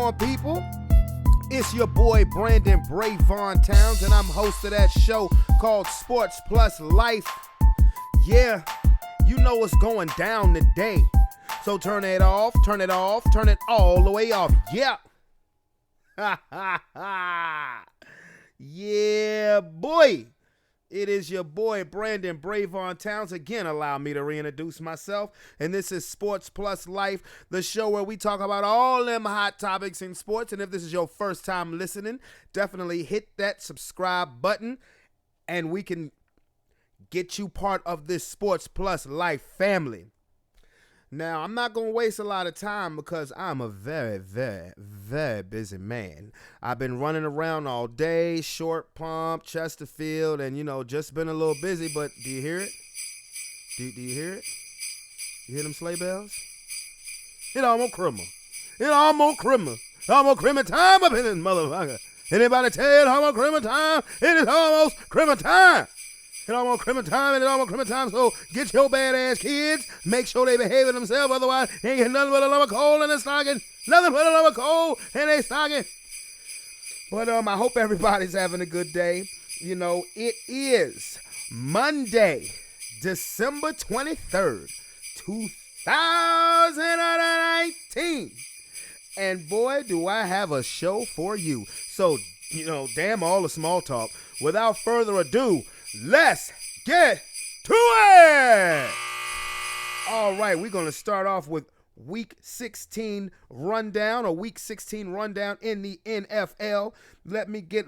on, people? It's your boy Brandon Brevon Towns, and I'm host of that show called Sports Plus Life. Yeah, you know what's going down today. So turn it off, turn it all the way off. Yeah. Ha ha ha. Yeah, boy. It is your boy Brandon Brevon Towns. Again, allow me to reintroduce myself. And this is Sports Plus Life, the show where we talk about all them hot topics in sports. And if this is your first time listening, definitely hit that subscribe button and we can get you part of this Sports Plus Life family. Now, I'm not going to waste a lot of time because I'm a very, very, very busy man. I've been running around all day, Short Pump, Chesterfield, and, just been a little busy. But do you hear it? Do you hear it? You hear them sleigh bells? It almost criminal. It almost criminal. Almost criminal time up in this motherfucker. Anybody tell you it almost criminal time? It is almost criminal time. It almost criminal time, so get your badass kids. Make sure they behave themselves, otherwise they ain't get nothing but a lump of coal in their stocking. Nothing but a lump of coal in their stocking. But I hope everybody's having a good day. It is Monday, December 23rd, 2019. And boy, do I have a show for you. So, damn all the small talk. Without further ado, let's get to it! All right, we're going to start off with Week 16 rundown, in the NFL. Let me get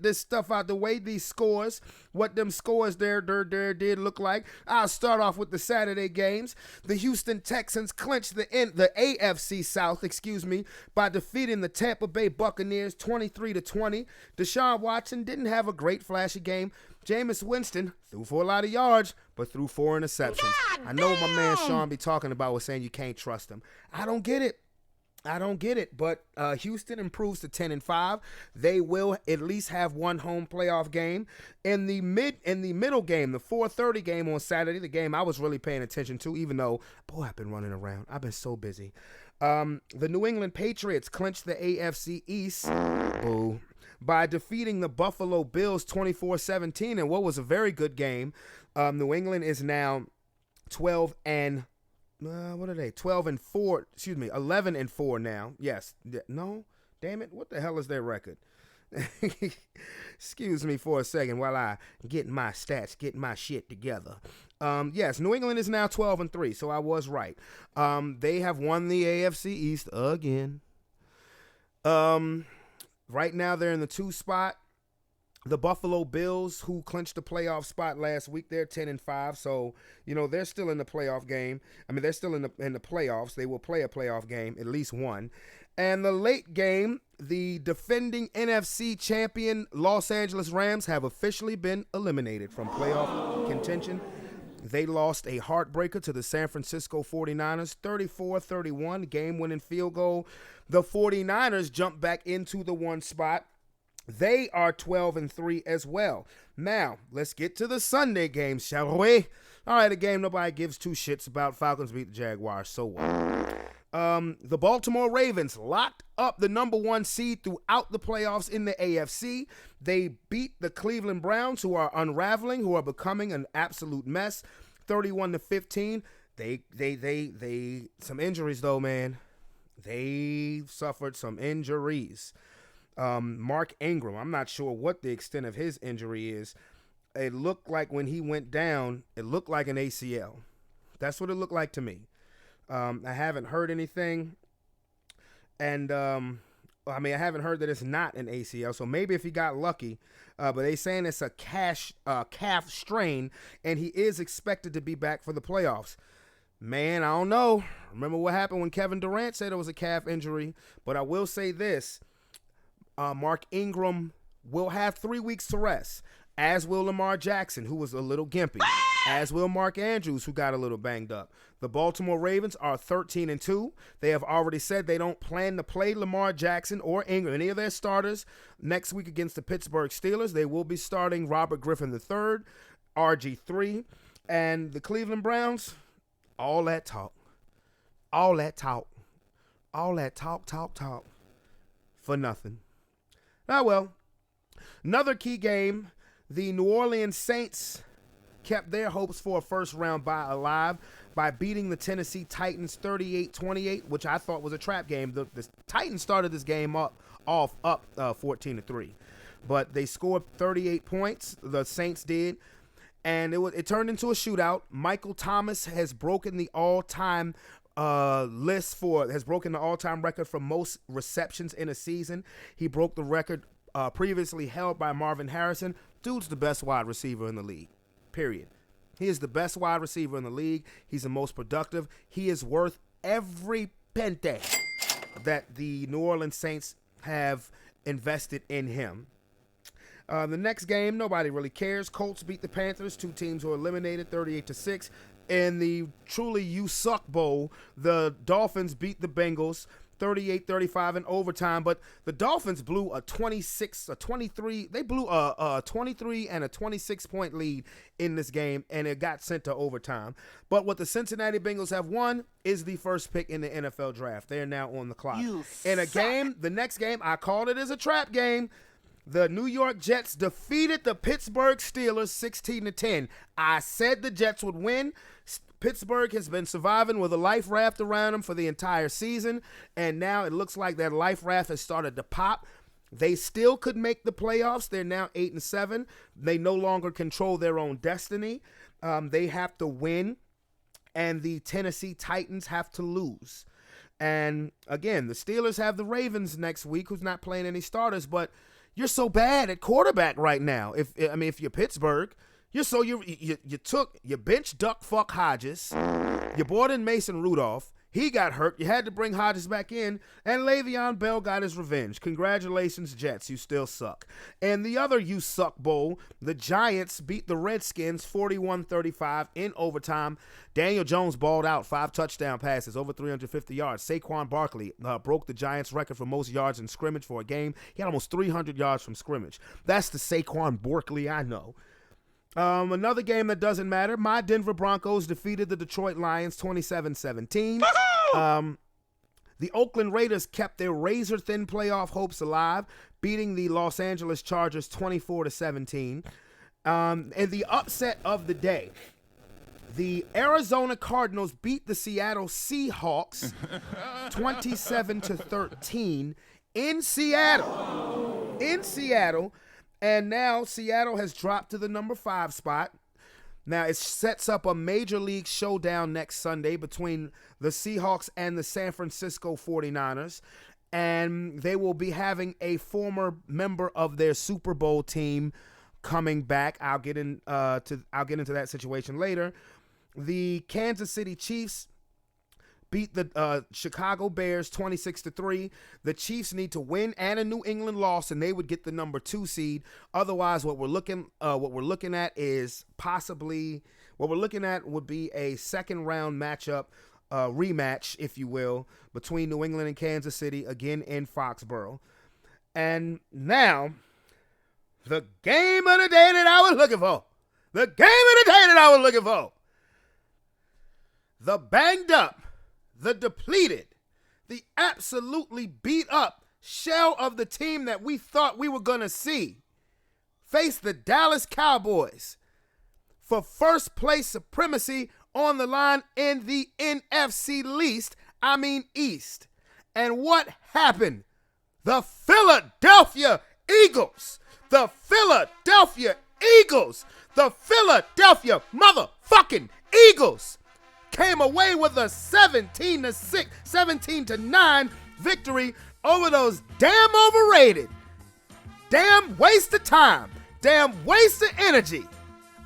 this stuff out the way. These scores, what them scores there did look like. I'll start off with the Saturday games. The Houston Texans clinched the AFC South, by defeating the Tampa Bay Buccaneers 23-20. Deshaun Watson didn't have a great flashy game. Jameis Winston threw for a lot of yards, but threw 4 interceptions. I know what my man Sean be talking about was saying you can't trust him. I don't get it. But Houston improves to 10-5. They will at least have one home playoff game. In the middle game, the 4:30 game on Saturday, the game I was really paying attention to, even though, boy, I've been running around. I've been so busy. The New England Patriots clinched the AFC East. Boo. By defeating the Buffalo Bills 24-17 in what was a very good game. New England is now 12 and 4. 11 and 4 now. Yes. No. Damn it. What the hell is their record? Excuse me for a second while I get my stats, get my shit together. Yes, New England is now 12 and 3, so I was right. They have won the AFC East again. Right now, they're in the 2 spot. The Buffalo Bills, who clinched the playoff spot last week, they're 10-5. So, they're still in the playoff game. They're still in the playoffs. They will play a playoff game, at least one. And the late game, the defending NFC champion Los Angeles Rams have officially been eliminated from playoff contention. They lost a heartbreaker to the San Francisco 49ers, 34-31, game-winning field goal. The 49ers jump back into the 1 spot. They are 12 and 3 as well. Now, let's get to the Sunday games, shall we? All right, a game nobody gives 2 shits about. Falcons beat the Jaguars, so what? The Baltimore Ravens locked up the number 1 seed throughout the playoffs in the AFC. They beat the Cleveland Browns, who are unraveling, who are becoming an absolute mess, 31-15. They some injuries though, man. They suffered some injuries. Mark Ingram, I'm not sure what the extent of his injury is. It looked like when he went down, it looked like an ACL. That's what it looked like to me. I haven't heard anything, and I haven't heard that it's not an ACL, so maybe if he got lucky, but they saying it's a calf strain, and he is expected to be back for the playoffs. Man, I don't know. Remember what happened when Kevin Durant said it was a calf injury, but I will say this. Mark Ingram will have 3 weeks to rest, as will Lamar Jackson, who was a little gimpy, as will Mark Andrews, who got a little banged up. The Baltimore Ravens are 13 and 2. They have already said they don't plan to play Lamar Jackson or Ingram, any of their starters, next week against the Pittsburgh Steelers. They will be starting Robert Griffin III, RG3, and the Cleveland Browns. All that talk. for nothing. Ah, well. Another key game, the New Orleans Saints kept their hopes for a first-round bye alive by beating the Tennessee Titans 38-28, which I thought was a trap game. The Titans started this game up 14-3, but they scored 38 points. The Saints did, and it turned into a shootout. Michael Thomas has broken the all-time record for most receptions in a season. He broke the record previously held by Marvin Harrison. Dude's the best wide receiver in the league, period. He is the best wide receiver in the league. He's the most productive. He is worth every pente that the New Orleans Saints have invested in him. The next game, nobody really cares. Colts beat the Panthers. Two teams were eliminated 38-6. In the truly you suck bowl, the Dolphins beat the Bengals 38-35 in overtime, but the Dolphins blew a 23 and a 26-point lead in this game, and it got sent to overtime. But what the Cincinnati Bengals have won is the first pick in the NFL draft. They're now on the clock. In a game, the next game, I called it as a trap game. The New York Jets defeated the Pittsburgh Steelers 16-10. I said the Jets would win. Pittsburgh has been surviving with a life raft around them for the entire season, and now it looks like that life raft has started to pop. They still could make the playoffs. They're now 8-7. They no longer control their own destiny. They have to win, and the Tennessee Titans have to lose. And again, the Steelers have the Ravens next week, who's not playing any starters, but you're so bad at quarterback right now. If you're Pittsburgh, you bench duck fuck Hodges. You brought in Mason Rudolph. He got hurt. You had to bring Hodges back in, and Le'Veon Bell got his revenge. Congratulations, Jets. You still suck. And the other you suck bowl, the Giants beat the Redskins 41-35 in overtime. Daniel Jones balled out 5 touchdown passes, over 350 yards. Saquon Barkley broke the Giants' record for most yards in scrimmage for a game. He had almost 300 yards from scrimmage. That's the Saquon Barkley I know. Another game that doesn't matter. My Denver Broncos defeated the Detroit Lions 27-17. The Oakland Raiders kept their razor-thin playoff hopes alive, beating the Los Angeles Chargers 24-17. And the upset of the day, the Arizona Cardinals beat the Seattle Seahawks 27-13 in Seattle. And now Seattle has dropped to the number 5 spot. Now it sets up a major league showdown next Sunday between the Seahawks and the San Francisco 49ers. And they will be having a former member of their Super Bowl team coming back. I'll get into that situation later. The Kansas City Chiefs beat the Chicago Bears 26-3. The Chiefs need to win and a New England loss, and they would get the number 2 seed. Otherwise, what we're looking at would be a second round matchup, rematch, if you will, between New England and Kansas City again in Foxborough. And now, the game of the day that I was looking for. The banged up, the depleted, the absolutely beat up shell of the team that we thought we were going to see face the Dallas Cowboys for first place supremacy on the line in the NFC East. And what happened? The Philadelphia Eagles motherfucking Eagles came away with a 17-9 victory over those damn overrated, damn waste of time, damn waste of energy,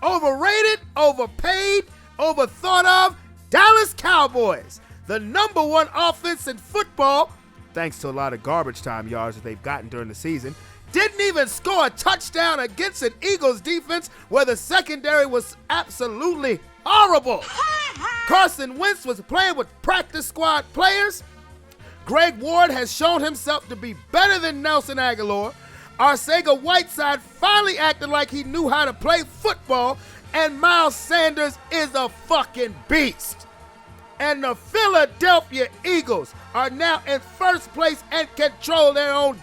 overrated, overpaid, overthought of Dallas Cowboys, the number 1 offense in football, thanks to a lot of garbage time yards that they've gotten during the season, didn't even score a touchdown against an Eagles defense where the secondary was absolutely horrible. Carson Wentz was playing with practice squad players. Greg Ward has shown himself to be better than Nelson Aguilar. Arcega-Whiteside finally acted like he knew how to play football. And Miles Sanders is a fucking beast. And the Philadelphia Eagles are now in first place and control their own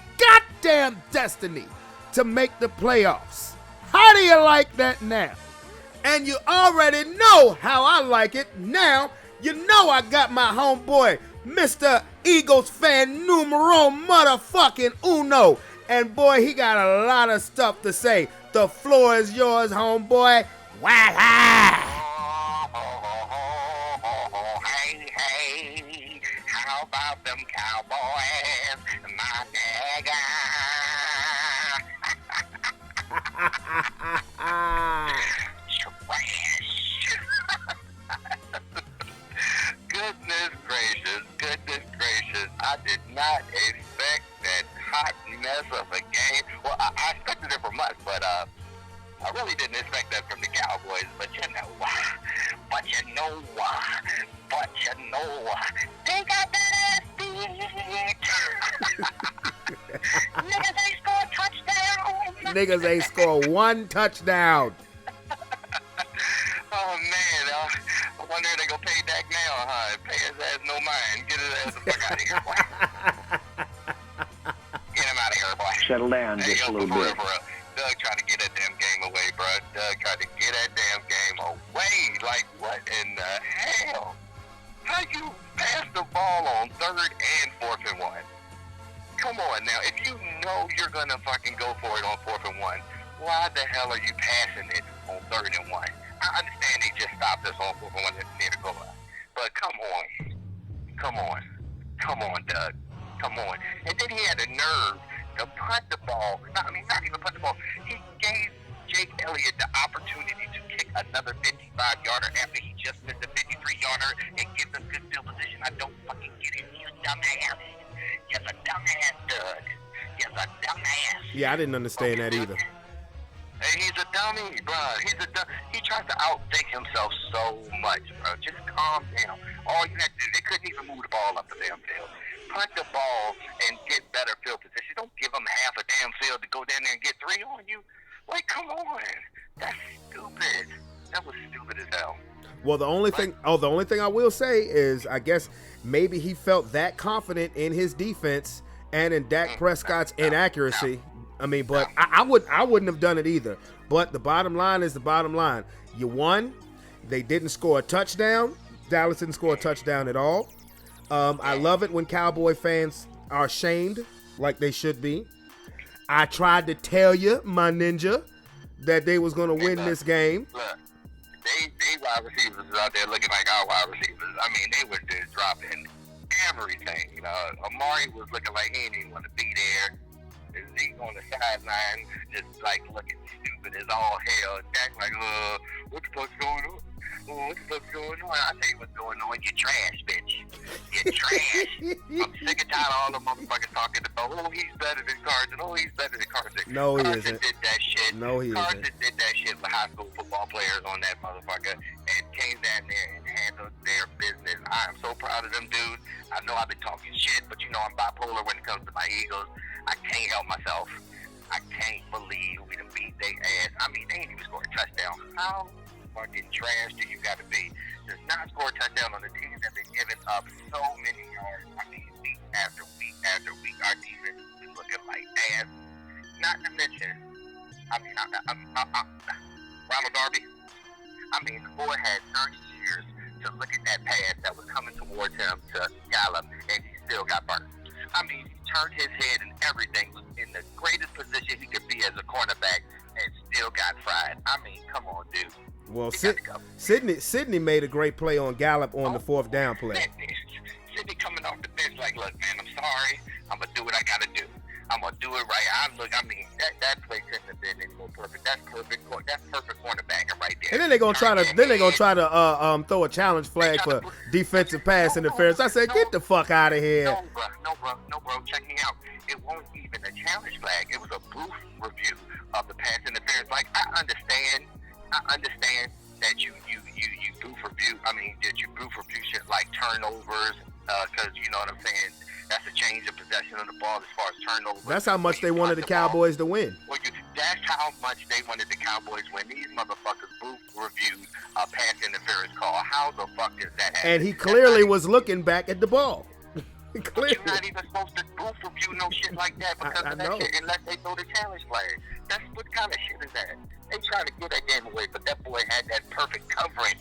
goddamn destiny to make the playoffs. How do you like that now? And you already know how I like it now. You know I got my homeboy, Mr. Eagles fan numero motherfucking uno. And boy, he got a lot of stuff to say. The floor is yours, homeboy. Wow. Hey, how about them Cowboys, my nigga? Trash. Goodness gracious. I did not expect that hot mess of a game. Well, I expected it from us, but I really didn't expect that from the Cowboys. But you know why? They got that ass beat. Niggas ain't score a touchdown. Niggas ain't score one touchdown. Oh, man. I wonder if they gonna pay Dak now, huh? Pay his ass no mind. Get his ass the fuck out of here, boy. Get him out of here, boy. Settle down just a little bit. Doug tried to get that damn game away, bro. Doug tried to get that damn game away. Like, what in the hell? How you pass the ball on 3rd and 4th and 1? Come on now. If you know you're going to fucking go for it on 4th and 1, why the hell are you passing it on 3rd and 1? I understand they just stopped us on 4th and 1 near the goal line. But come on. Come on, Doug. Come on. And then he had a nerve to punt the ball. Not even punt the ball. He gave Jake Elliott the opportunity to kick another 55-yarder after he just missed a 53-yarder and give them good field position. I don't fucking get it. You dumbass. You're a dumbass, Doug. You're a dumbass. Yeah, I didn't understand that either. Hey, he's a dummy, bro. He tries to outthink himself so much, bro. Just calm down. All you had to do, they couldn't even move the ball up the damn field. Punt the ball and get better field position. Don't give them half a damn field to go down there and get 3 on you. Like, come on. That's stupid. That was stupid as hell. Well, the only thing I will say is, I guess maybe he felt that confident in his defense and in Dak Prescott's inaccuracy. I mean, but I wouldn't have done it either. But the bottom line is the bottom line. You won. They didn't score a touchdown. Dallas didn't score a touchdown at all. I love it when Cowboy fans are shamed like they should be. I tried to tell you, my ninja, that they was going to win this game. Look, they wide receivers out there looking like our wide receivers. I mean, they were just dropping everything. You know, Amari was looking like he didn't even want to be there. Zeke on the sideline, just like looking stupid as all hell. Dak like, what the fuck's going on? What the fuck's going on? I tell you what's going on. You're trash, bitch. You're trash. I'm sick and tired of all the motherfuckers talking about, he's better than Carson. He's better than Carson. No, he Carson isn't. did that shit. No, he Carson isn't. did that shit with high school football players on that motherfucker and came down there and handled their business. I am so proud of them dudes. I know I've been talking shit, but you know I'm bipolar when it comes to my Eagles. I can't help myself. I can't believe we done beat their ass. I mean, they ain't even scored a touchdown. How fucking trash do you got to be to not score a touchdown on the team that been giving up so many yards? I mean, week after week after week, our defense is looking like ass. Not to mention, Ronald Darby. I mean, the boy had 30 years to look at that pass that was coming towards him to Gallup, and he still got burnt. I mean, he turned his head and everything, was in the greatest position he could be as a cornerback, and still got fried. I mean, come on, dude. Well, Sidney made a great play on Gallup on the 4th down play. Sidney coming off the bench like, look, man, I'm sorry. I'm going to do what I got to do. I'm going to do it right. That play couldn't have been any more perfect. That's perfect cornerbacking right there. And then they're gonna try to throw a challenge flag for defensive pass interference. I said, get the fuck out of here. No, bro. Check me out. It wasn't even a challenge flag. It was a booth review of the pass interference. Like, I understand that you booth review. I mean, that you booth review shit like turnovers, because you know what I'm saying. That's a change of possession of the ball as far as turnovers. That's how much they wanted the Cowboys to win. That's how much they wanted the Cowboys to win. These motherfuckers booth reviewed a pass interference call. How the fuck does that happen? And he clearly was looking back at the ball. Clearly. You're not even supposed to goof review no shit like that because I of that know. shit unless they throw the challenge flag. That's what kind of shit is that? They trying to get that game away, but that boy had that perfect coverage.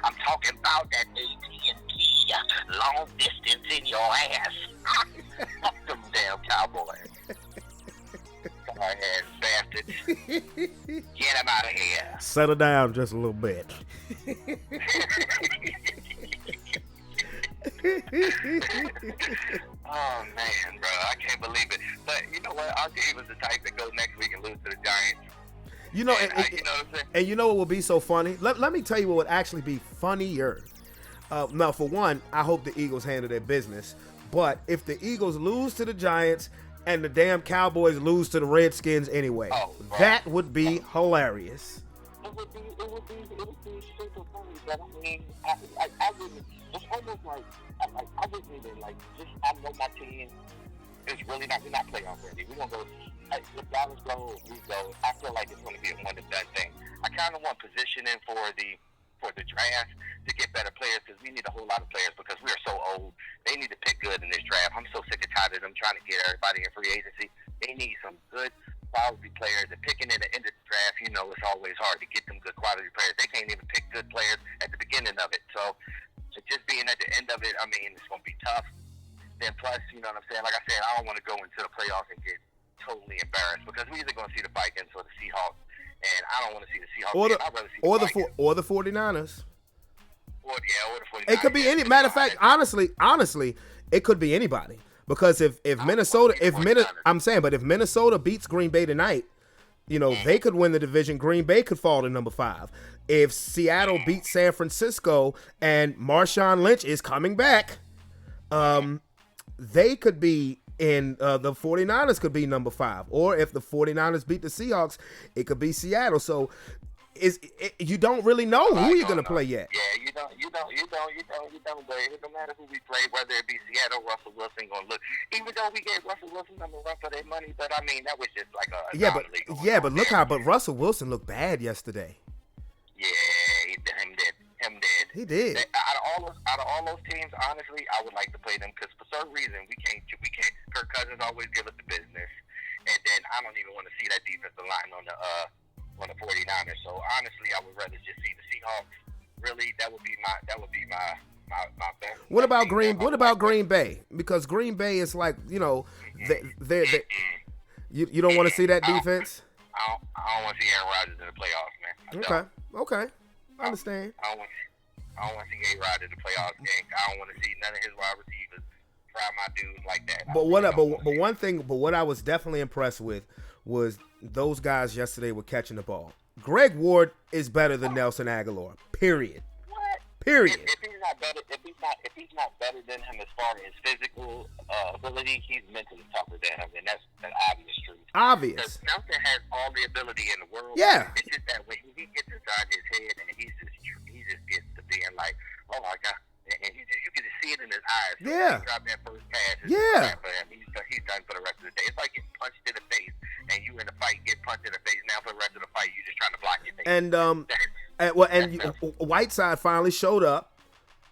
I'm talking about that AT&T long distance in your ass. Fuck them damn Cowboys. Ass bastards. Get him out of here. Settle down just a little bit. Oh man, bro, I can't believe it. But you know what? Our team is the type that goes next week and lose to the Giants. You know, you know what I'm saying? and you know what will be so funny? Let me tell you what would actually be funnier. Now, for one, I hope the Eagles handle their business. But if the Eagles lose to the Giants and the damn Cowboys lose to the Redskins anyway, that would be hilarious. It would be super funny, but I mean, I wouldn't. It's almost like I wouldn't even like. Just I know my team is really not. We're not playoff ready. We're gonna go. If Dallas go, we go. I feel like it's gonna be a one and done thing. I kind of want positioning for the draft to get better players because we need a whole lot of players because we are so old. They need to pick good in this draft. I'm so sick and tired of them trying to get everybody in free agency. They need some good quality players. And picking in the end of the draft, you know, it's always hard to get them good quality players. They can't even pick good players at the beginning of it. So just being at the end of it, I mean, it's going to be tough. Then plus, you know what I'm saying? Like I said, I don't want to go into the playoffs and get totally embarrassed because we're either going to see the Vikings or the Seahawks. And I don't want to see the Seahawks. I'd rather see the Vikings. Or the 49ers. Or the 49ers. It could be any. Matter of fact, honestly, it could be anybody. Because if Minnesota, I'm saying, but if Minnesota beats Green Bay tonight, you know, they could win the division. Green Bay could fall to number 5. If Seattle beats San Francisco and Marshawn Lynch is coming back, they could be in the 49ers could be number 5. Or if the 49ers beat the Seahawks, it could be Seattle. So you don't really know who you're going to play yet. Yeah, you don't. But it don't matter who we play, whether it be Seattle, Russell Wilson going to look. Even though we gave Russell Wilson number 1 for their money, but I mean that was just like a but Russell Wilson looked bad yesterday. Yeah, him did. He did. Out of all those teams, honestly, I would like to play them because for some reason we can't. Kirk Cousins always give us the business, and then I don't even want to see that defensive line on the 49ers. So honestly, I would rather just see the Seahawks. Really, that would be my best. What about Green Bay? Because Green Bay is like, you know, you don't want to see that defense. I don't want to see Aaron Rodgers in the playoffs, man. Okay, I understand. I don't want to see A-Rod in the playoffs game. I don't want to see none of his wide receivers try my dudes like that. But what I was definitely impressed with was those guys yesterday were catching the ball. Greg Ward is better than Nelson Aguilar. Period. What? Period. If he's not better than him as far as physical ability, he's mentally tougher than him, and that's an obvious truth. Obvious. Because Nelson has all the ability in the world. Yeah. It's just that when he gets inside his head and he just gets to being like, oh my God. And you can just see it in his eyes. So yeah. When he dropped that first pass. Yeah. For him. He's done for the rest of the day. It's like getting punched in the face, and you in the fight get punched in the face. Now for the rest of the fight, you just trying to block your face. Whiteside finally showed up.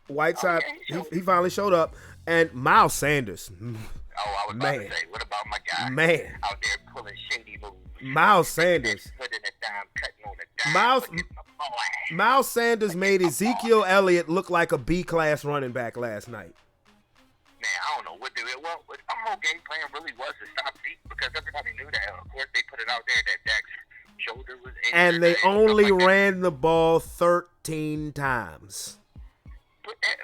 He finally showed up, and Miles Sanders. Oh, I was about to say, what about my guy? Man, out there pulling shady moves. Miles Sanders. Putting it down, cutting on the dime. Miles Sanders made Ezekiel Elliott look like a B-class running back last night. Man, I don't know what our whole game plan really was to stop Zeke because everybody knew that. Of course, they put it out there that Dak's shoulder was injured. And they only ran the ball 13 times.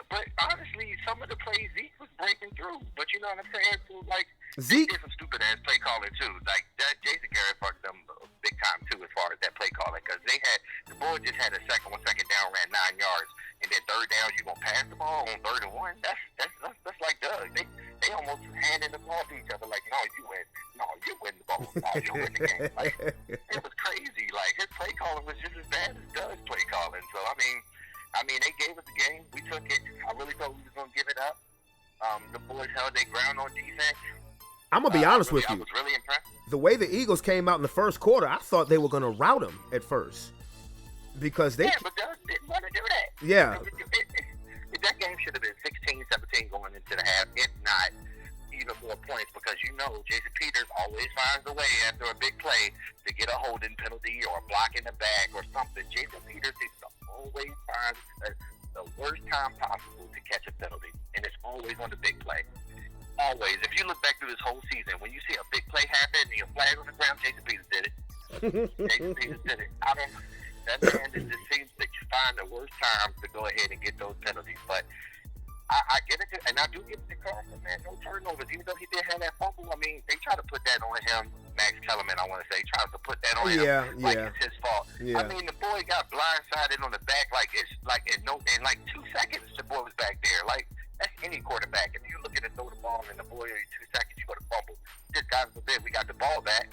But honestly, some of the plays Zeke was breaking through. But you know what I'm saying? So, like, Zeke did some stupid ass play calling too. Like that, Jason Garrett fucked them big time too as far as that play calling because the boy just had a second down, ran 9 yards, and then third down you gonna pass the ball on 3rd and 1. That's like Doug. They almost handing the ball to each other like, no, you win the ball, no, you win the game. Like it was crazy. Like his play calling was just as bad as Doug's play calling. So I mean, they gave us the game. We took it. I really thought we was gonna give it up. The boys held their ground on defense. I'm going to be honest with you. I was really impressed. The way the Eagles came out in the first quarter, I thought they were going to rout them at first. Because they... Yeah, but Doug didn't want to do that. Yeah. That game should have been 16-17 going into the half. If not, you know, Jason Peters always finds a way after a big play to get a holding penalty or a block in the back or something. Jason Peters seems to always find the worst time possible to catch a penalty, and it's always on the big play. Always. If you look back through this whole season, when you see a big play happen and your flag on the ground, Jason Peters did it. Jason Peters did it. That man just seems to find the worst time to go ahead and get those penalties. But I get it, and I do get it to Carson, man. No turnovers, even though he did have that fumble. I mean, they try to put that on him. Max Kellerman, I want to say, tries to put that on him like it's his fault. Yeah. I mean, the boy got blindsided on the back in 2 seconds. The boy was back there. Like, that's any quarterback. If you're looking to throw the ball and the boy in 2 seconds, you got to fumble. Just God forbid we got the ball back.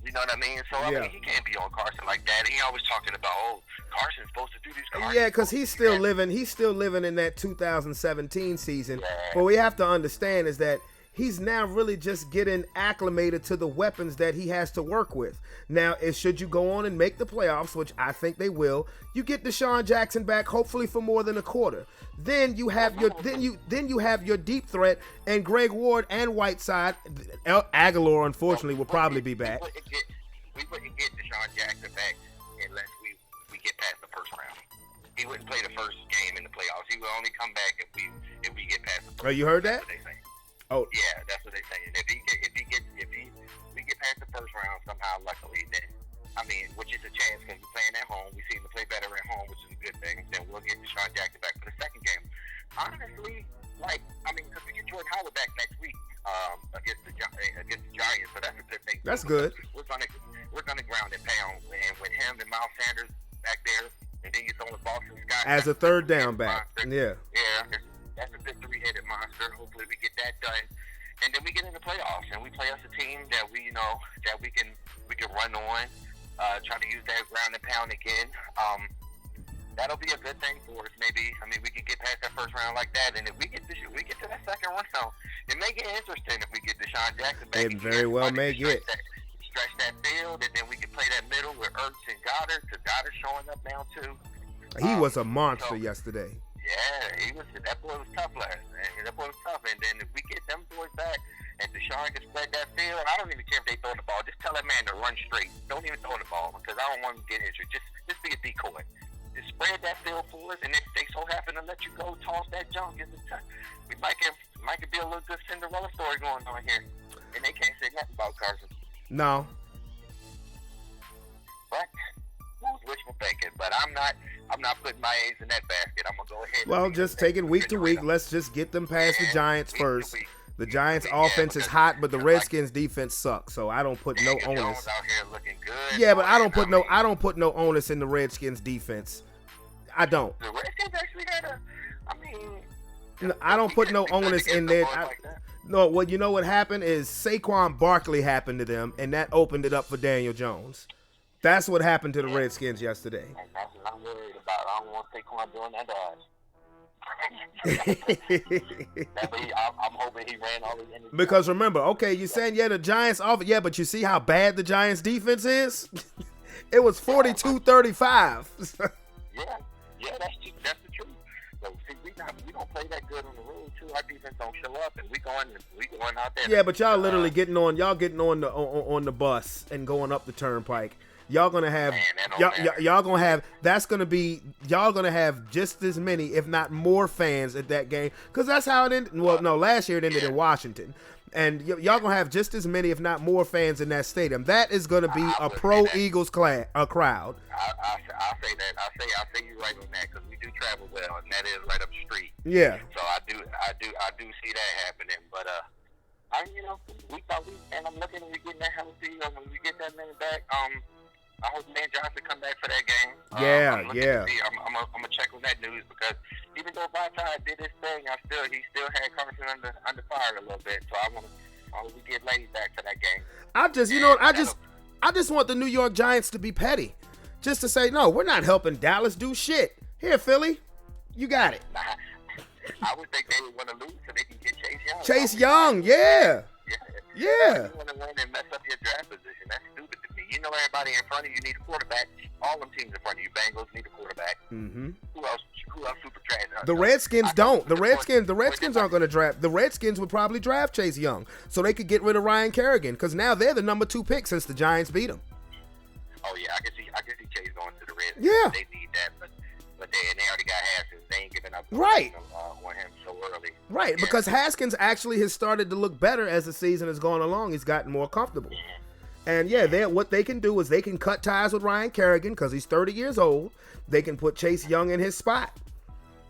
You know what I mean? So, I mean, he can't be on Carson like that. He always talking about, Carson's supposed to do this. Yeah, because he's still living in that 2017 season. Yeah. But we have to understand is that he's now really just getting acclimated to the weapons that he has to work with. Now, should you go on and make the playoffs, which I think they will, you get Deshaun Jackson back, hopefully for more than a quarter. Then you have your deep threat and Greg Ward and Whiteside. Aguilar, unfortunately, will probably be back. We wouldn't get Deshaun Jackson back unless we get past the first round. He wouldn't play the first game in the playoffs. He will only come back if we get past the first round. Oh, you heard that? That's what they say. Oh, yeah, that's what they're saying. If we get past the first round somehow, luckily, then which is a chance because we're playing at home. We seem to play better at home, which is a good thing. Then we'll get Deshaun Jackson back for the second game. Honestly, because we get Jordan Howard back next week against the Giants, so that's a good thing. That's good. We're gonna ground and pound, and with him and Miles Sanders back there, and then you throw the Boston Scott as a third down back. Yeah. That's a good three-headed monster. Hopefully we get that done. And then we get in the playoffs and we play us a team that we can run on, try to use that ground and pound again. That'll be a good thing for us. Maybe we can get past that first round like that, and if we get to that second round, it may get interesting if we get Deshaun Jackson back. It very well may get. Stretch that field, and then we can play that middle with Ertz and Goddard, because Goddard's showing up now too. He was a monster yesterday. Yeah, that boy was tough last night. That boy was tough. And then if we get them boys back and Deshaun can spread that field, I don't even care if they throw the ball. Just tell that man to run straight. Don't even throw the ball because I don't want him to get injured. Just be a decoy. Just spread that field for us, and if they so happen to let you go, toss that junk. We might be a little good Cinderella story going on here. And they can't say nothing about Carson. No. But wishful thinking, but I'm not putting my eggs in that basket. I'm gonna go ahead. Well, just take it week to week. Let's just get them past the Giants first. The Giants' offense is hot, but the Redskins' defense sucks. So I don't put no onus. Out here looking good. Yeah, but I don't put no onus in the Redskins' defense. I don't. The Redskins actually had I don't put no onus in there. No, well, you know what happened is Saquon Barkley happened to them, and that opened it up for Daniel Jones. That's what happened to the Redskins yesterday. And that's what I'm worried about. I don't want Saquon doing that to us. I'm hoping he ran all his energy. Because remember, okay, you're saying, the Giants offense, but you see how bad the Giants defense is? It was 42-35. Yeah, that's the truth. So, see, we don't play that good on the road, too. Our defense don't show up, and we going out there. Yeah, but y'all literally getting on the bus and going up the turnpike. Y'all gonna have y'all gonna have just as many, if not more, fans at that game, because that's how it ended. Well, no, last year it ended in Washington, and y'all gonna have just as many, if not more, fans in that stadium. That is gonna be a pro Eagles crowd. I'll say that. I'll say you right on that, because we do travel well, and that is right up the street. Yeah. So I do see that happening, but week by week, and I'm looking at we getting that healthy. When we get that man back, I hope Man Johnson come back for that game. I'm gonna check on that news, because even though Vitae did his thing, he still had Carson under fire a little bit. So I hope we get Lady back for that game. I just want the New York Giants to be petty, just to say, no, we're not helping Dallas do shit. Here, Philly, you got it. I would think they would want to lose so they can get Chase Young. Chase Young, yeah. You want to win and mess up your draft position. That's stupid to me. You know everybody in front of you need a quarterback. All them teams in front of you, Bengals need a quarterback. Mm-hmm. Who else super trash? The Redskins don't. The Redskins aren't going to draft. The Redskins would probably draft Chase Young so they could get rid of Ryan Kerrigan because now they're the number 2 pick since the Giants beat them. Oh yeah, I can see Chase going to the Redskins. Yeah. They need that, but they already got Haskins. They ain't giving up Right. on him so early. Right, Yeah. because Haskins actually has started to look better as the season has gone along. He's gotten more comfortable. And yeah, what they can do is they can cut ties with Ryan Kerrigan because he's 30 years old. They can put Chase Young in his spot.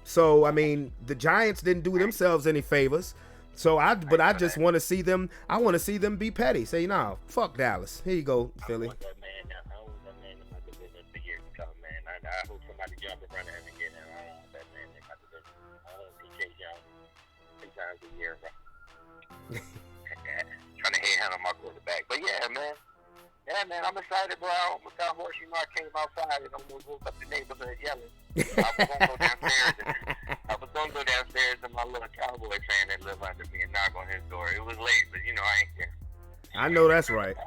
So, I mean, the Giants didn't do themselves any favors. So I just want to see them. I want to see them be petty. Say, no, fuck Dallas. Here you go, Philly. I want that man in my division for years to come, man. I hope somebody jump in front of him and get him. I don't want that man in my division. I want to see Chase Young 3 times a year, bro. Trying to headhunt on my quarterback. But yeah, man. Yeah, man, I'm excited, bro. I almost got horse. You know, I came outside and almost woke up the neighborhood yelling. I was going to go downstairs and my little Cowboy fan that lived under me and knock on his door. It was late, but, you know, I ain't care. I know that's right.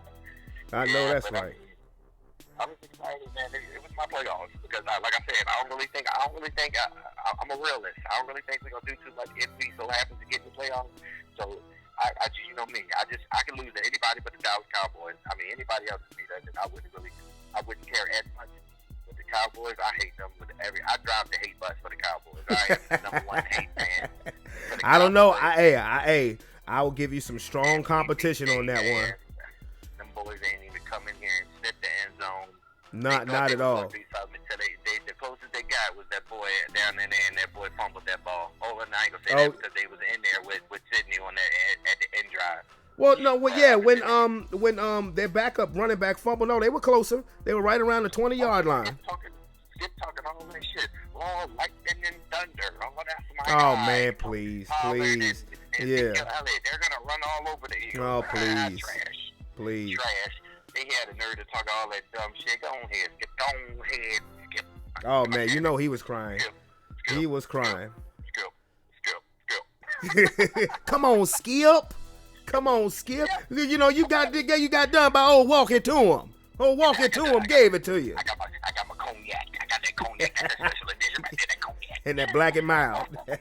I was excited, man. It was my playoffs because, like I said, I'm a realist. I don't really think we're going to do too much if we so happen to get in the playoffs. So, I you know me. I can lose to anybody but the Dallas Cowboys. I mean, anybody else would be there, then I wouldn't care as much. But the Cowboys, I hate them I drive the hate bus for the Cowboys. I am the number 1 hate fan. I don't know. I will give you some strong competition on that one. Them boys ain't even come in here and sniff the end zone. Not at all. The closest they got was that boy down in there, and that boy fumbled that ball. Oh, and I ain't gonna say that because they was in there with Sidney on that at the end drive. Well, no, when their backup running back fumbled, no, they were closer. They were right around the 20-yard line. Skip talking all that shit. Lord, lightning and thunder. Oh, that's my Oh guy. man, please. And Yeah. they're gonna run all over the Eagles. Oh, please. Trash. Please. Trash. They had a nerve to talk all that dumb shit. Go ahead, Skip. Go ahead, Skip. Oh man, you know he was crying. Skip. He was crying. Skip. Come on, Skip. Come on, Skip. You know you got done by walking to him. Walking to him gave it to you. I got my cognac. I got that cognac. That's a special edition right there. That cognac. And that black and mild. Yeah.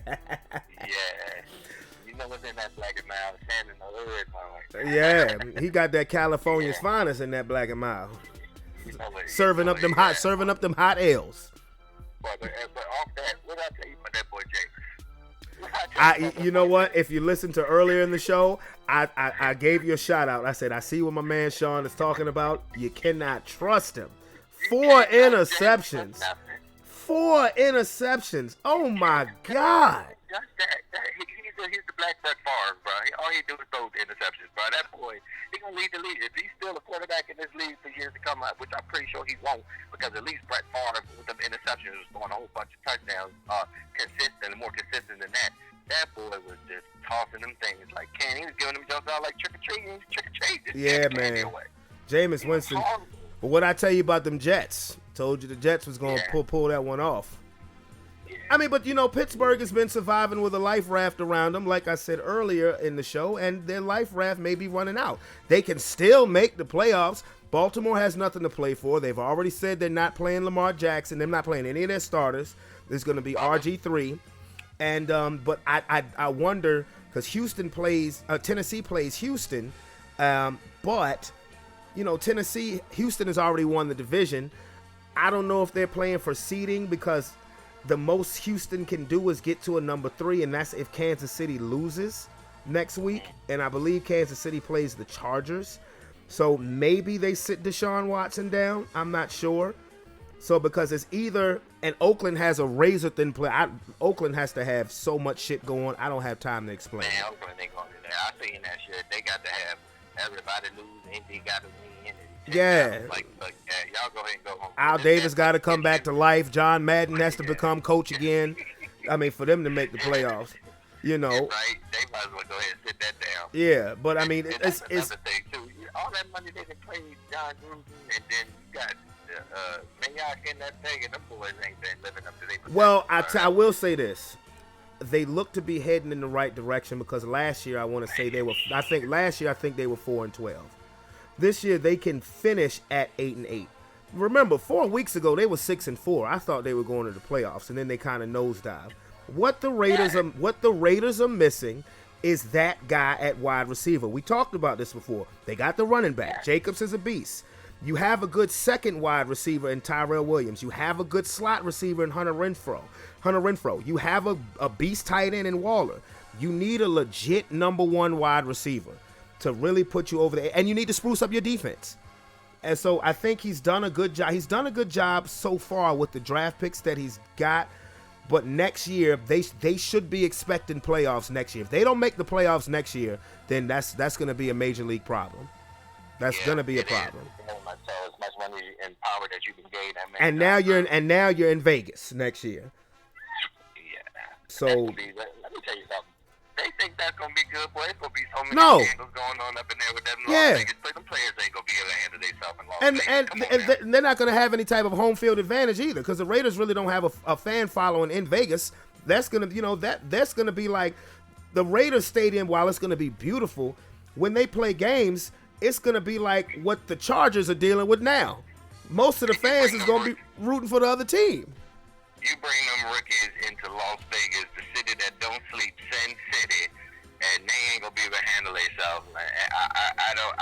You know what's in that black and mild? Sand in the hood, man. Yeah, he got that California's finest in that black and mild. You know what, Serving up them hot ales. But off that, what did I tell you about that boy James? You know what? If you listen to earlier in the show, I gave you a shout out. I said, I see what my man Sean is talking about. You cannot trust him. 4 interceptions. 4 interceptions. Oh my God. He's the black Brett Favre, bro. All he do is throw interceptions, bro. That boy, he gonna lead the league. If he's still a quarterback in this league for years to come, which I'm pretty sure he won't, because at least Brett Favre with them interceptions was throwing a whole bunch of touchdowns, more consistent than that. That boy was just tossing them things like candy. He was giving them jumps out like trick or treat. Yeah, man. Jameis Winston. But what I tell you about them Jets? Told you the Jets was gonna pull that one off. I mean, but, you know, Pittsburgh has been surviving with a life raft around them, like I said earlier in the show, and their life raft may be running out. They can still make the playoffs. Baltimore has nothing to play for. They've already said they're not playing Lamar Jackson. They're not playing any of their starters. There's going to be RG3. And but I wonder, because Tennessee plays Houston, but, you know, Houston has already won the division. I don't know if they're playing for seeding, because the most Houston can do is get to a number 3, and that's if Kansas City loses next week. And I believe Kansas City plays the Chargers. So maybe they sit Deshaun Watson down. I'm not sure. So because it's either, and Oakland has a razor thin play. Oakland has to have so much shit going. I don't have time to explain. Man, Oakland ain't going to do that. I seen that shit. They got to have everybody lose, and they got to win. Yeah. Y'all go ahead and go home. Al Davis got to come back to life. John Madden has to become coach again. I mean, for them to make the playoffs, you know. Right. They might as well go ahead and sit that down. Yeah, but I mean, it's another thing too. All that money they can pay John Gruden, and then you got Mayock in that thing, and them boys ain't been living up to their potential. Well, I will say this. They look to be heading in the right direction, because last year I want to say they were. I think last year they were 4-12. this year they can finish at 8-8. Remember, 4 weeks ago they were 6-4. I thought they were going to the playoffs, and then they kind of nosedive. What the Raiders are missing is that guy at wide receiver. We talked about this before. They got the running back. Jacobs is a beast. You have a good second wide receiver in Tyrell Williams. You have a good slot receiver in Hunter Renfrow. You have a beast tight end in Waller. You need a legit number one wide receiver to really put you over there. And you need to spruce up your defense. And so I think he's done a good job. He's done a good job so far with the draft picks that he's got. But next year, they should be expecting playoffs next year. If they don't make the playoffs next year, then that's going to be a major league problem. That's going to be a problem. So as much money and power that you can gain, and now you're in Vegas next year. Yeah. So let me tell you something. They think that's gonna be good, boy. It's gonna be so many scandals going on up in there with them Las Vegas. But the players ain't gonna be able to handle themselves in Las Vegas. And they're not gonna have any type of home field advantage either, because the Raiders really don't have a fan following in Vegas. That's gonna, that's gonna be like the Raiders stadium. While it's gonna be beautiful, when they play games, it's gonna be like what the Chargers are dealing with now. Most of the fans is gonna be rooting for the other team. You bring them rookies into Las Vegas, the city that don't sleep, Sin City, and they ain't gonna be able to handle themselves. I don't.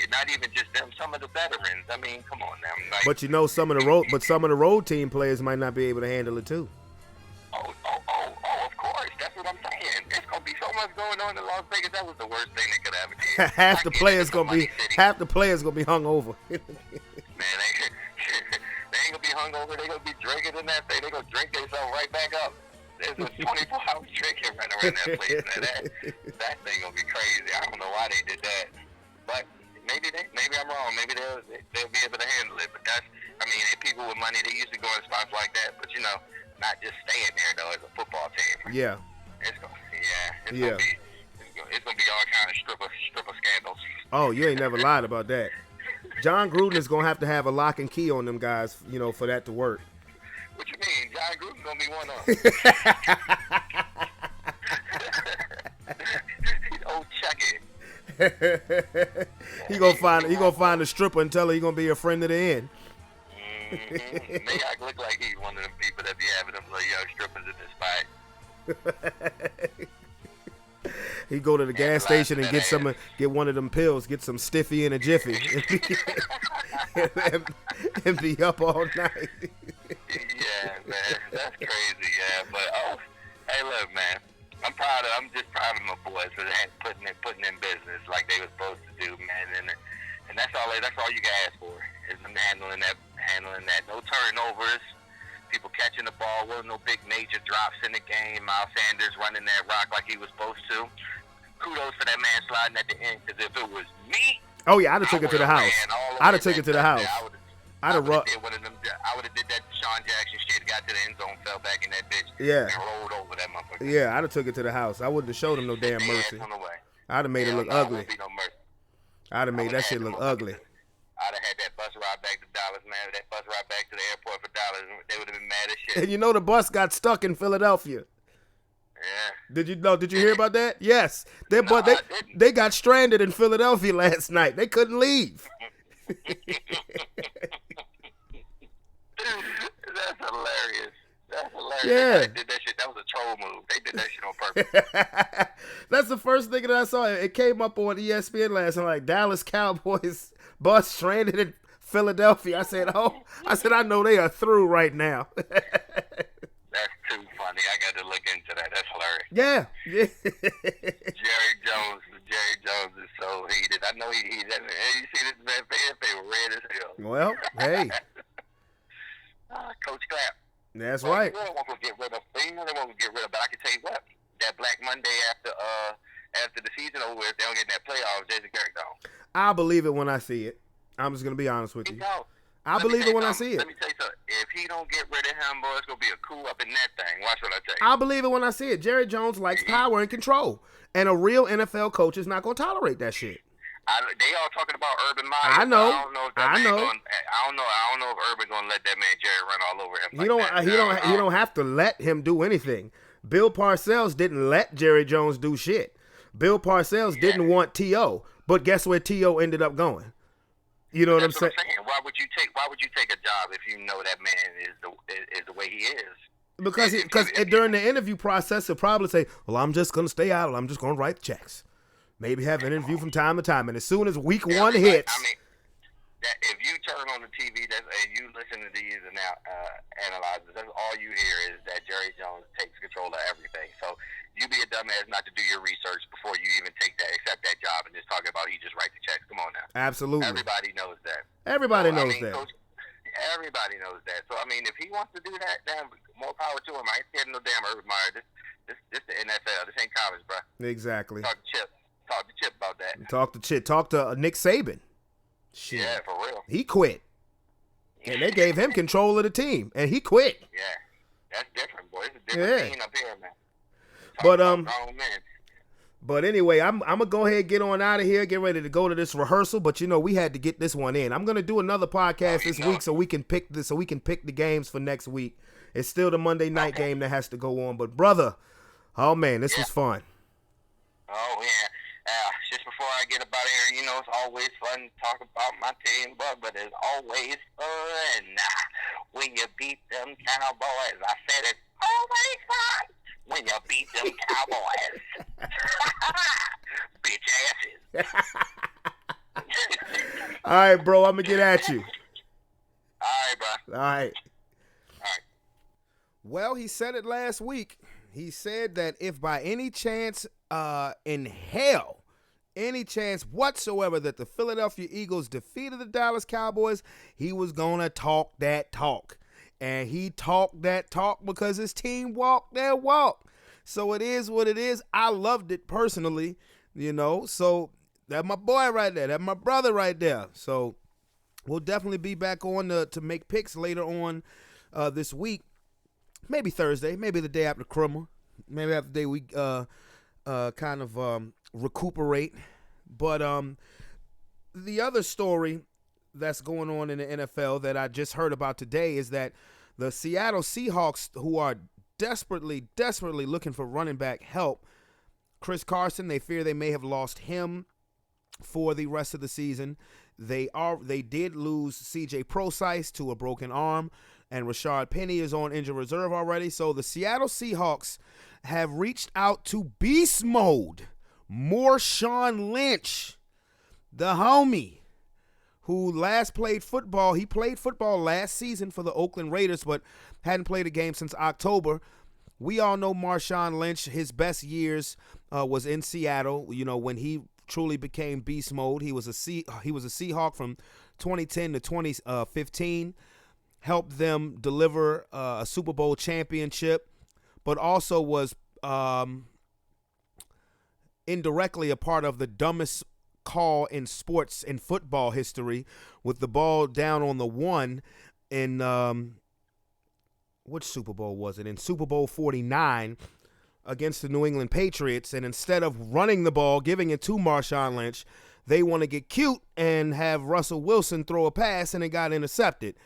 Not even just them. Some of the veterans. I mean, come on now. Like, but some of the road team players might not be able to handle it too. Oh, of course. That's what I'm saying. There's gonna be so much going on in Las Vegas. That was the worst thing they could ever do. half the players gonna be hung over. Man, they ain't gonna be hungover. They gonna be drinking in that thing. They gonna drink themselves right back up. There's a 24-hour drinking right around that place. That thing gonna be crazy. I don't know why they did that, but maybe I'm wrong. Maybe they'll be able to handle it. But people with money, they used to go in spots like that. But not just staying there though as a football team. Yeah. It's gonna be all kind of stripper scandals. Oh, you ain't never lied about that. John Gruden is gonna have to have a lock and key on them guys, for that to work. What you mean? John Gruden's gonna be one of them. Oh, check it. He gonna find a stripper and tell her he gonna be a friend of the end. Make I look like he's one of them people that be having them little young strippers in this spot. He go to the gas station and get one of them pills, get some Stiffy and a Jiffy, and be up all night. Yeah, man, that's crazy. Yeah, but hey, look, man, I'm just proud of my boys for putting in business like they were supposed to do, man, and that's all you can ask for is them handling that. No turnovers. People catching the ball, wasn't no big major drops in the game. Miles Sanders running that rock like he was supposed to. Kudos for that man sliding at the end, because if it was me, oh yeah, I'd have took it to the house. I'd have taken it to the house. I would have did one of them. I would have did that Sean Jackson shit, got to the end zone, fell back in that bitch, and rolled over that motherfucker. Yeah, I'd have took it to the house. I wouldn't have showed him no damn mercy. I'd have made it look ugly. I'd have made that shit look ugly. I'd have had that bus ride back to Dallas, man. That bus ride back to the airport for Dallas, they would have been mad as shit. And the bus got stuck in Philadelphia. Yeah. Did you hear about that? Yes. They got stranded in Philadelphia last night. They couldn't leave. That's hilarious. Yeah. They did that shit. That was a troll move. They did that shit on purpose. That's the first thing that I saw. It came up on ESPN last night, like Dallas Cowboys bus stranded in Philadelphia. I said, I know they are through right now. That's too funny. I got to look into that. That's hilarious. Yeah. Jerry Jones is so heated. I know he's. You see this man face red as hell. Well, hey. Coach Clapp. That's right. They want to get rid of. But I can tell you what. That Black Monday after the season over with, they don't get in that playoff. Jason Garrett gone. I believe it when I see it. I'm just gonna be honest with you. I believe it when I see it. Let me tell you something. If he don't get rid of him, boy, it's gonna be a coup up in that thing. Watch what I tell you. I believe it when I see it. Jerry Jones likes power and control, and a real NFL coach is not gonna tolerate that shit. They all talking about Urban Meyer. I know. I don't know if Urban gonna let that man Jerry run all over him. He don't have to let him do anything. Bill Parcells didn't let Jerry Jones do shit. Bill Parcells didn't want T.O., but guess where T.O. ended up going? You know what I'm That's saying? what I'm saying. Why would you take a job if you know that man is the way he is? Because during the interview process, he'll probably say, "Well, I'm just gonna stay out. I'm just gonna write checks. Maybe have an interview from time to time." And as soon as week one hits, I mean, that if you turn on the TV and you listen to these analyzers, that's all you hear is that Jerry Jones takes control of everything. So you be a dumbass not to do your research before you even accept that job and just talking about he just write the checks. Come on now. absolutely, Everybody knows that. everybody knows that. Coach, everybody knows that. So I mean, if he wants to do that, then more power to him. I ain't scared of no damn Urban Meyer. This the NFL. This ain't college, bro. Exactly. Talk to Chip about that. Talk to Nick Saban. Shit. Yeah, for real. He quit. And they gave him control of the team, and he quit. Yeah, that's different, boy. It's a different scene up here, man. But anyway, I'm gonna go ahead and get on out of here, get ready to go to this rehearsal. But we had to get this one in. I'm gonna do another podcast this week so we can pick the games for next week. It's still the Monday night game that has to go on. But brother, oh man, this was fun. Oh yeah. Just before I get up out of here, it's always fun to talk about my team, but it's always fun when you beat them Cowboys. I said it's always fun when you beat them Cowboys. Bitch asses. All right, bro, I'm going to get at you. All right, bro. All right. Well, he said it last week. He said that if by any chance in hell, any chance whatsoever that the Philadelphia Eagles defeated the Dallas Cowboys, he was going to talk that talk. And he talked that talk because his team walked their walk. So it is what it is. I loved it personally, So that's my boy right there. That's my brother right there. So we'll definitely be back on to make picks later on this week. Maybe Thursday. Maybe the day after Krummer. Maybe after the day we kind of recuperate. But the other story that's going on in the NFL that I just heard about today is that the Seattle Seahawks, who are desperately looking for running back help, Chris Carson, they fear they may have lost him for the rest of the season. They did lose C.J. Prosise to a broken arm, and Rashard Penny is on injured reserve already. So the Seattle Seahawks have reached out to Beast Mode Marshawn Lynch, the homie, who last played football. He played football last season for the Oakland Raiders, but hadn't played a game since October. We all know Marshawn Lynch. His best years was in Seattle. When he truly became beast mode, he was a Seahawk from 2010 to 2015. Helped them deliver a Super Bowl championship, but also was indirectly a part of the dumbest call in football history, with the ball down on the 1 in which Super Bowl was it? In Super Bowl 49 against the New England Patriots. And instead of running the ball, giving it to Marshawn Lynch, they want to get cute and have Russell Wilson throw a pass, and it got intercepted.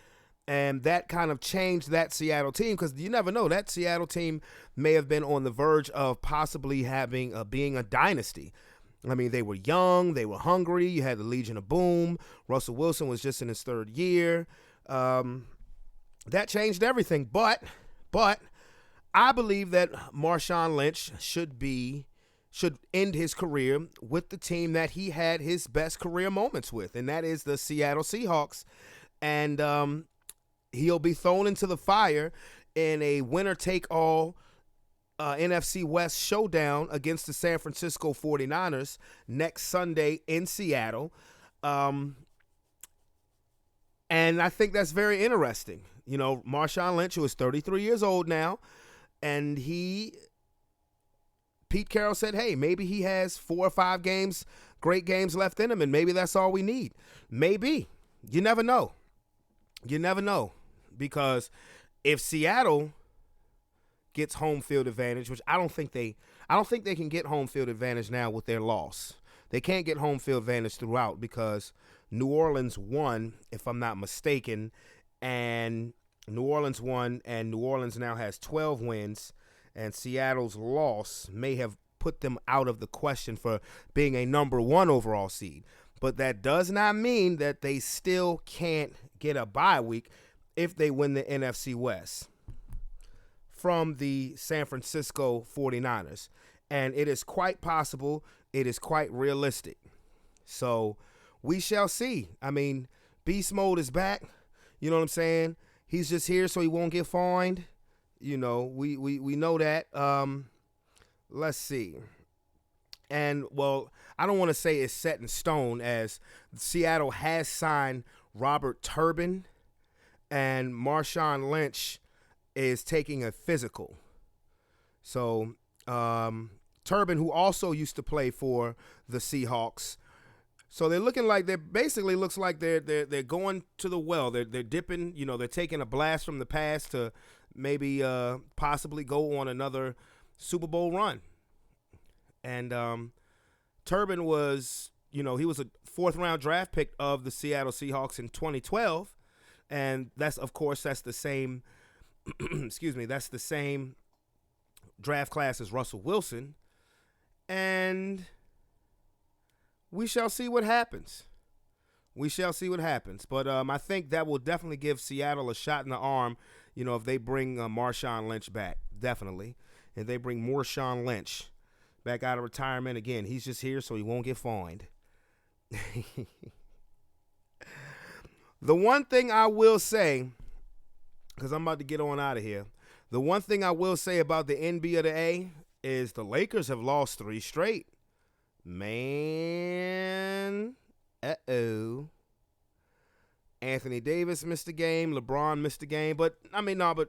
And that kind of changed that Seattle team, because you never know, that Seattle team may have been on the verge of possibly being a dynasty. I mean, they were young, they were hungry. You had the Legion of Boom. Russell Wilson was just in his 3rd year. That changed everything. But I believe that Marshawn Lynch should end his career with the team that he had his best career moments with, and that is the Seattle Seahawks. And he'll be thrown into the fire in a winner-take-all NFC West showdown against the San Francisco 49ers next Sunday in Seattle. And I think that's very interesting. Marshawn Lynch, who is 33 years old now, and Pete Carroll said, hey, maybe he has 4 or 5 great games left in him, and maybe that's all we need. Maybe. You never know. Because if Seattle gets home field advantage, which I don't think they can get home field advantage now with their loss. They can't get home field advantage throughout because New Orleans won, if I'm not mistaken, and New Orleans won, and New Orleans now has 12 wins, and Seattle's loss may have put them out of the question for being a number 1 overall seed. But that does not mean that they still can't get a bye week if they win the NFC West from the San Francisco 49ers. And it is quite possible. It is quite realistic. So we shall see. I mean, Beast Mode is back. You know what I'm saying? He's just here so he won't get fined. You know, we know that. Let's see. And, well, I don't want to say it's set in stone, as Seattle has signed Robert Turbin, and Marshawn Lynch is taking a physical. So, Turbin, who also used to play for the Seahawks, so they're looking like basically looks like they're going to the well. They're dipping, you know, they're taking a blast from the past to maybe possibly go on another Super Bowl run. And Turbin was, you know, he was a 4th-round draft pick of the Seattle Seahawks in 2012, and that's the same that's the same draft class as Russell Wilson, and we shall see what happens. But I think that will definitely give Seattle a shot in the arm, you know, if they bring Marshawn Lynch back, definitely. If they bring Marshawn Lynch back out of retirement again, he's just here so he won't get fined. The one thing I will say, because I'm about to get on out of here, the one thing I will say about the NBA is the Lakers have lost 3 straight. Man, Anthony Davis missed a game. LeBron missed a game. But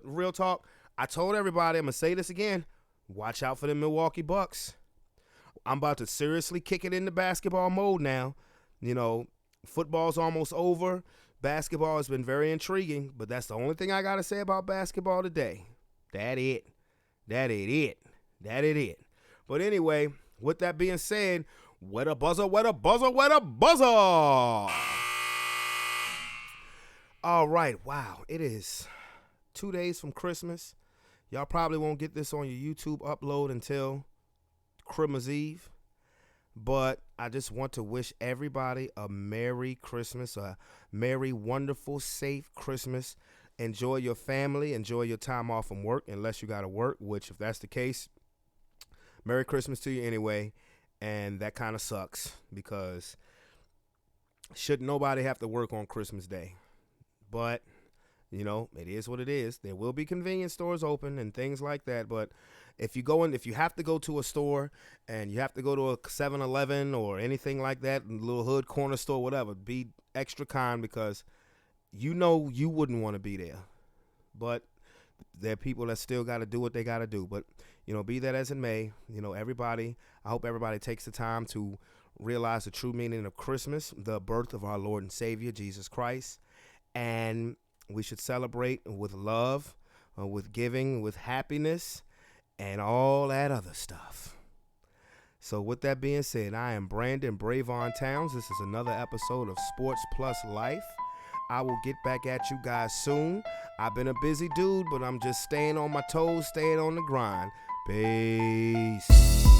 real talk, I told everybody, I'm going to say this again, watch out for the Milwaukee Bucks. I'm about to seriously kick it into basketball mode now. You know, football's almost over. Basketball has been very intriguing, but that's the only thing I got to say about basketball today. That it. But anyway, with that being said, what a buzzer. All right, wow, it is 2 days from Christmas. Y'all probably won't get this on your YouTube upload until Christmas Eve. But I just want to wish everybody a Merry Christmas, a Merry, wonderful, safe Christmas. Enjoy your family. Enjoy your time off from work, unless you got to work, which if that's the case, Merry Christmas to you anyway. And that kind of sucks because shouldn't nobody have to work on Christmas Day. But, you know, it is what it is. There will be convenience stores open and things like that. But if you have to go to a store and you have to go to a 7-Eleven or anything like that, a little hood corner store, whatever, be extra kind because you know you wouldn't want to be there. But there are people that still got to do what they got to do. But, you know, be that as it may, you know, I hope everybody takes the time to realize the true meaning of Christmas, the birth of our Lord and Savior, Jesus Christ. And we should celebrate with love, with giving, with happiness, and all that other stuff. So with that being said, I am Brandon Brevon Towns. This is another episode of Sports Plus Life. I will get back at you guys soon. I've been a busy dude, but I'm just staying on my toes, staying on the grind. Peace.